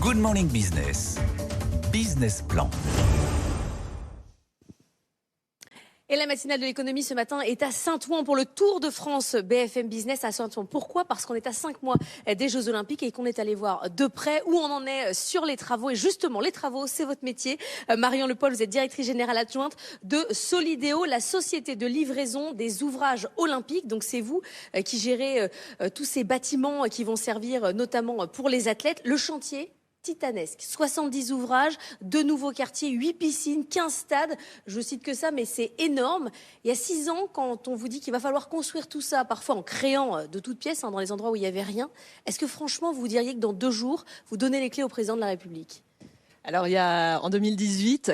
Good Morning Business. Business Plan. Et la matinale de l'économie ce matin est à Saint-Ouen pour le Tour de France BFM Business à Saint-Ouen. Pourquoi ? Parce qu'on est à 5 mois des Jeux Olympiques et qu'on est allé voir de près où on en est sur les travaux. Et justement, les travaux, c'est votre métier. Marion Lepol, vous êtes directrice générale adjointe de Solideo, la société de livraison des ouvrages olympiques. Donc c'est vous qui gérez tous ces bâtiments qui vont servir notamment pour les athlètes. Le chantier titanesque, 70 ouvrages, 2 nouveaux quartiers, 8 piscines, 15 stades, je cite que ça, mais c'est énorme. Il y a 6 ans, quand on vous dit qu'il va falloir construire tout ça, parfois en créant de toutes pièces, dans les endroits où il n'y avait rien, est-ce que franchement, vous diriez que dans 2 jours, vous donnez les clés au président de la République ? Alors il y a en 2018,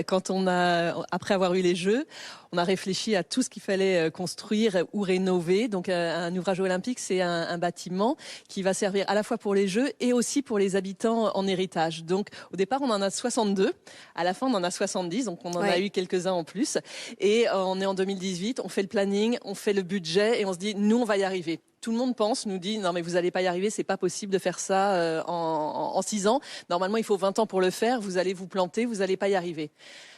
après avoir eu les Jeux, on a réfléchi à tout ce qu'il fallait construire ou rénover. Donc un ouvrage olympique, c'est un bâtiment qui va servir à la fois pour les Jeux et aussi pour les habitants en héritage. Donc au départ, on en a 62. À la fin, on en a 70. Donc on en a eu quelques-uns en plus. Et on est en 2018, on fait le planning, on fait le budget et on se dit, nous, on va y arriver. Tout le monde nous dit, non mais vous n'allez pas y arriver, c'est pas possible de faire ça en 6 ans. Normalement, il faut 20 ans pour le faire, vous allez vous planter, vous n'allez pas y arriver.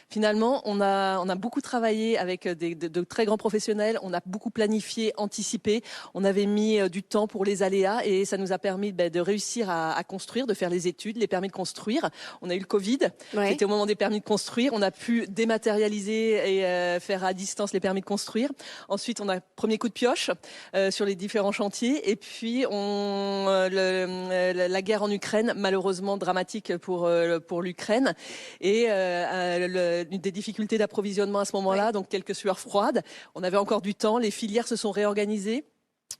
Finalement, on a beaucoup travaillé avec de très grands professionnels, on a beaucoup planifié, anticipé, on avait mis du temps pour les aléas et ça nous a permis de réussir à construire, de faire les études, les permis de construire. On a eu le Covid, c'était au moment des permis de construire, on a pu dématérialiser et faire à distance les permis de construire. Ensuite, on a premier coup de pioche sur les différents chantiers et puis la guerre en Ukraine, malheureusement dramatique pour l'Ukraine et des difficultés d'approvisionnement à ce moment-là, donc quelques sueurs froides. On avait encore du temps, les filières se sont réorganisées.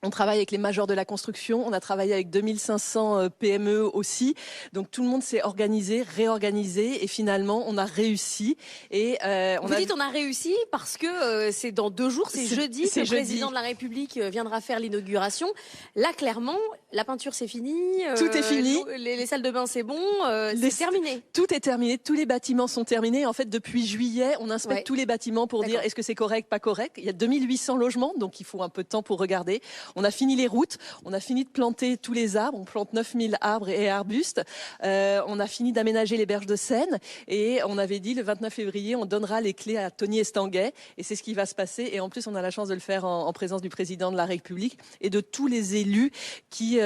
On travaille avec les majors de la construction, on a travaillé avec 2500 PME aussi. Donc tout le monde s'est organisé, réorganisé et finalement on a réussi. Et Vous dites on a réussi parce que c'est dans 2 jours, c'est jeudi que le président de la République viendra faire l'inauguration. Là clairement, la peinture c'est fini. Tout est fini. Les salles de bain c'est bon, c'est terminé. Tout est terminé, tous les bâtiments sont terminés. En fait depuis juillet, on inspecte tous les bâtiments pour dire est-ce que c'est correct, pas correct. Il y a 2800 logements, donc il faut un peu de temps pour regarder. On a fini les routes, on a fini de planter tous les arbres, on plante 9000 arbres et arbustes, on a fini d'aménager les berges de Seine et on avait dit le 29 février on donnera les clés à Tony Estanguet et c'est ce qui va se passer et en plus on a la chance de le faire en présence du président de la République et de tous les élus qui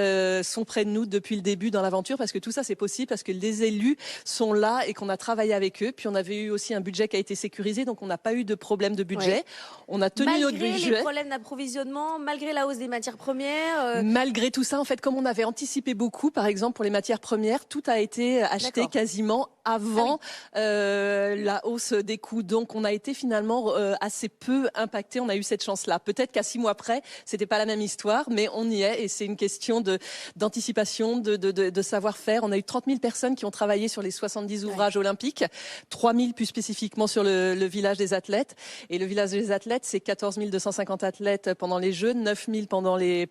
sont près de nous depuis le début dans l'aventure parce que tout ça c'est possible parce que les élus sont là et qu'on a travaillé avec eux puis on avait eu aussi un budget qui a été sécurisé donc on n'a pas eu de problème de budget, on a tenu notre budget. Malgré les problèmes d'approvisionnement, malgré la hausse des matières premières. Malgré tout ça, en fait, comme on avait anticipé beaucoup, par exemple pour les matières premières, tout a été acheté quasiment avant la hausse des coûts. Donc, on a été finalement assez peu impacté. On a eu cette chance-là. Peut-être qu'à 6 mois près, c'était pas la même histoire, mais on y est et c'est une question d'anticipation, de savoir-faire. On a eu 30 000 personnes qui ont travaillé sur les 70 ouvrages olympiques, 3 000 plus spécifiquement sur le village des athlètes. Et le village des athlètes, c'est 14 250 athlètes pendant les Jeux, 9 000 pendant les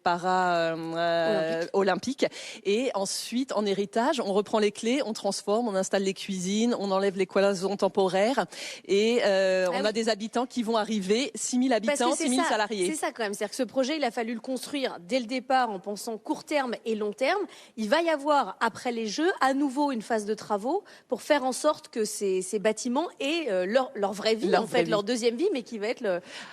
olympiques. Et ensuite, en héritage, on reprend les clés, on transforme, on installe les cuisines, on enlève les cloisons temporaires et on a des habitants qui vont arriver, 6 000 habitants, 6 000 salariés. C'est ça quand même, c'est-à-dire que ce projet, il a fallu le construire dès le départ en pensant court terme et long terme. Il va y avoir, après les Jeux, à nouveau une phase de travaux pour faire en sorte que ces bâtiments aient leur vraie vie, leur deuxième vie, mais qui va être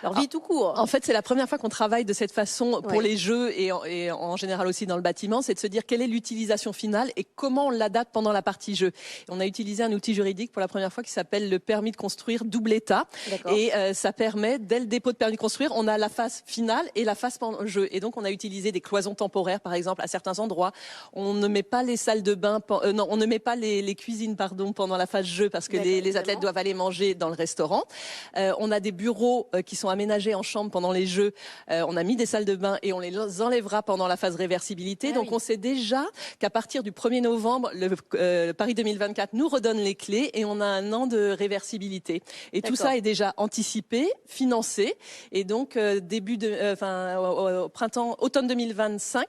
leur vie tout court. En fait, c'est la première fois qu'on travaille de cette façon pour les Jeux et en général aussi dans le bâtiment, c'est de se dire quelle est l'utilisation finale et comment on l'adapte pendant la partie Jeux. On a utilisé un outil juridique pour la première fois qui s'appelle le permis de construire double état. Et ça permet, dès le dépôt de permis de construire, on a la phase finale et la phase pendant le Jeu. Et donc, on a utilisé des cloisons temporaires, par exemple, à certains endroits. On ne met pas les salles de bain, on ne met pas les cuisines, pendant la phase Jeux parce que les athlètes doivent aller manger dans le restaurant. On a des bureaux qui sont aménagés en chambre pendant les Jeux. On a mis des salles de bain et on les enlèvera pendant la phase réversibilité. Donc, on sait déjà qu'à partir du 1er novembre, le Paris 2024 nous redonne les clés et on a un an de réversibilité. Et tout ça est déjà anticipé, financé. Et donc, au printemps, automne 2025,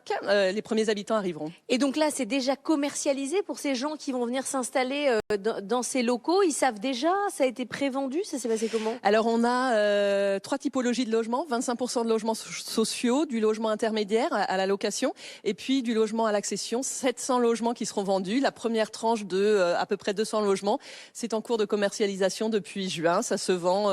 les premiers habitants arriveront. Et donc là, c'est déjà commercialisé pour ces gens qui vont venir s'installer dans ces locaux. Ils savent déjà, ça a été prévendu, ça s'est passé comment? Alors, on a 3 typologies de logements, 25% de logements sociaux, du logement intermédiaire à la location et puis du logement à l'accession. 700 logements qui seront vendus. La première tranche de à peu près 200 logements, c'est en cours de commercialisation depuis juin. Ça se vend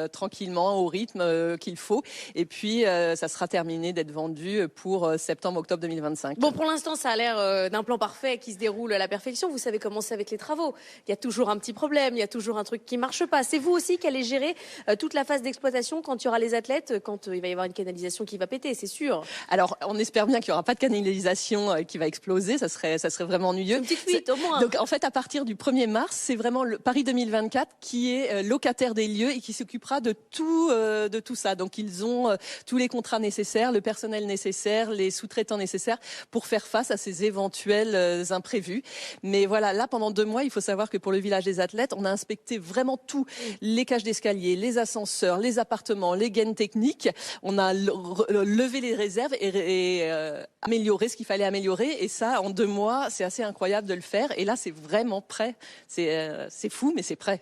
tranquillement au rythme qu'il faut. Et puis, ça sera terminé d'être vendu pour septembre-octobre 2025. Bon, pour l'instant, ça a l'air d'un plan parfait qui se déroule à la perfection. Vous savez comment c'est avec les travaux. Il y a toujours un petit problème, il y a toujours un truc qui marche pas. C'est vous aussi qui allez gérer toute la phase d'exploitation quand il y aura les athlètes, quand il va y avoir une canalisation qui va péter, c'est sûr. Alors, on espère bien qu'il n'y aura pas de canalisation qui va exploser. Ça serait vraiment ennuyeux. Une petite fuite, au moins. Donc, en fait, à partir du 1er mars, c'est vraiment le Paris 2024 qui est locataire des lieux et qui s'occupera de tout ça. Donc, ils ont tous les contrats nécessaires, le personnel nécessaire, les sous-traitants nécessaires pour faire face à ces éventuels imprévus. Mais voilà, là, pendant 2 mois, il faut savoir que pour le village des athlètes, on a inspecté vraiment tout. Les cages d'escalier, les ascenseurs, les appartements, les gaines techniques. On a levé les réserves et amélioré ce qu'il fallait améliorer. Et ça, en 2 mois, c'est assez incroyable de le faire. Et là, c'est vraiment prêt. C'est fou, mais c'est prêt.